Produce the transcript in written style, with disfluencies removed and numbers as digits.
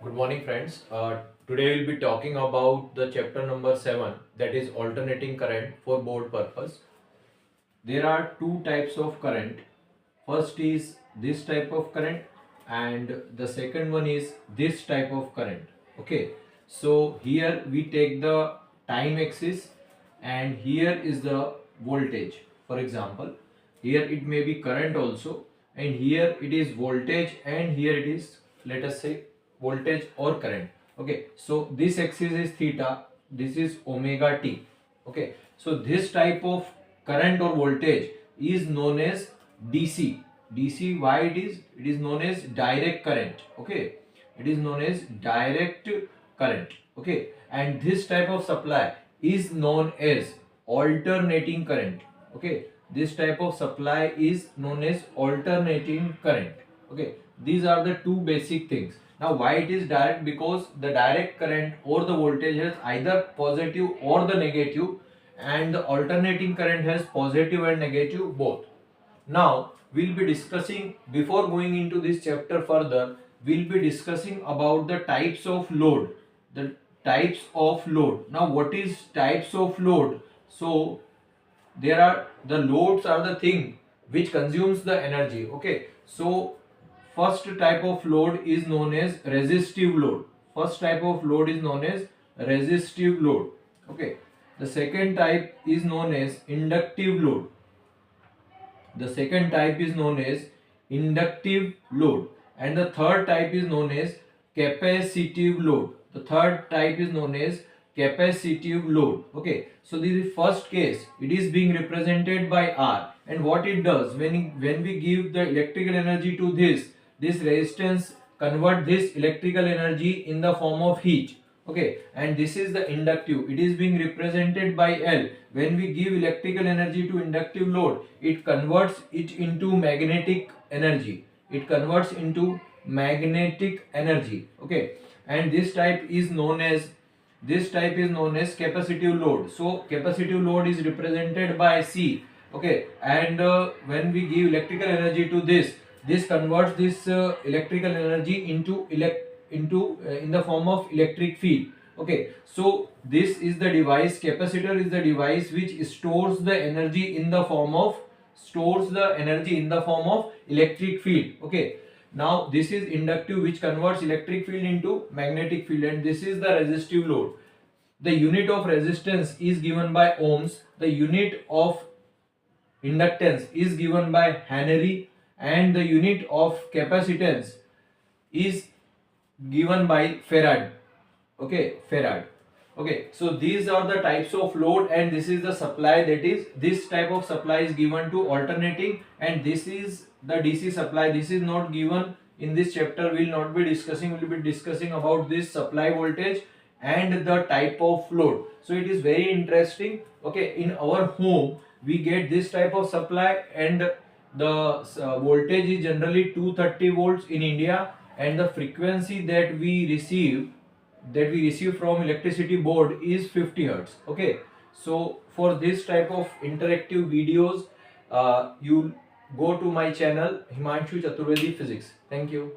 Good morning, friends. Today we'll be talking about the chapter number 7, that is alternating current for board purpose. There are two types of current. First is this type of current, and the second one is this type of current. Okay, so here we take the time axis, and here is the voltage. For example, here it may be current also, and here it is voltage, and here it is, let us say, voltage or current. Okay, so this axis is theta, this is omega t. Okay, so this type of current or voltage is known as DC. DC, why it is? It is known as direct current. Okay, it is known as direct current. Okay, and this type of supply is known as alternating current. Okay, this type of supply is known as alternating current. Okay, these are the two basic things. Now why it is direct? Because the direct current or the voltage has either positive or the negative, and the alternating current has positive and negative both. Now we'll be discussing, before going into this chapter further, we'll be discussing about the types of load. The types of load. Now what is types of load? So there are, the loads are the thing which consumes the energy. Okay, so first type of load is known as resistive load. First type of load is known as resistive load. Okay, the second type is known as inductive load. The second type is known as inductive load, and the third type is known as capacitive load. The third type is known as capacitive load. Okay, so this is first case. It is being represented by R, and what it does, when we give the electrical energy to this resistance convert this electrical energy in the form of heat. Okay, and this is the inductive. It is being represented by L. When we give electrical energy to inductive load, it converts it into magnetic energy. It converts into magnetic energy. Okay, and this type is known as capacitive load. So capacitive load is represented by C. Okay, and when we give electrical energy to this converts this electrical energy into in the form of electric field. Okay, so this is the device. Capacitor is the device which stores the energy in the form of electric field. Okay, now this is inductive, which converts electric field into magnetic field, and this is the resistive load. The unit of resistance is given by ohms. The unit of inductance is given by Henry, and the unit of capacitance is given by Farad. Okay, Farad. Okay, so these are the types of load, and this is the supply. That is, this type of supply is given to alternating, and this is the DC supply. This is not given in this chapter. We will not be discussing. We will be discussing about this supply voltage and the type of load. So it is very interesting. Okay, in our home we get this type of supply, and the voltage is generally 230 volts in India, and the frequency that we receive from electricity board is 50 hertz. Okay, so for this type of interactive videos, you go to my channel Himanshu Chaturvedi Physics. Thank you.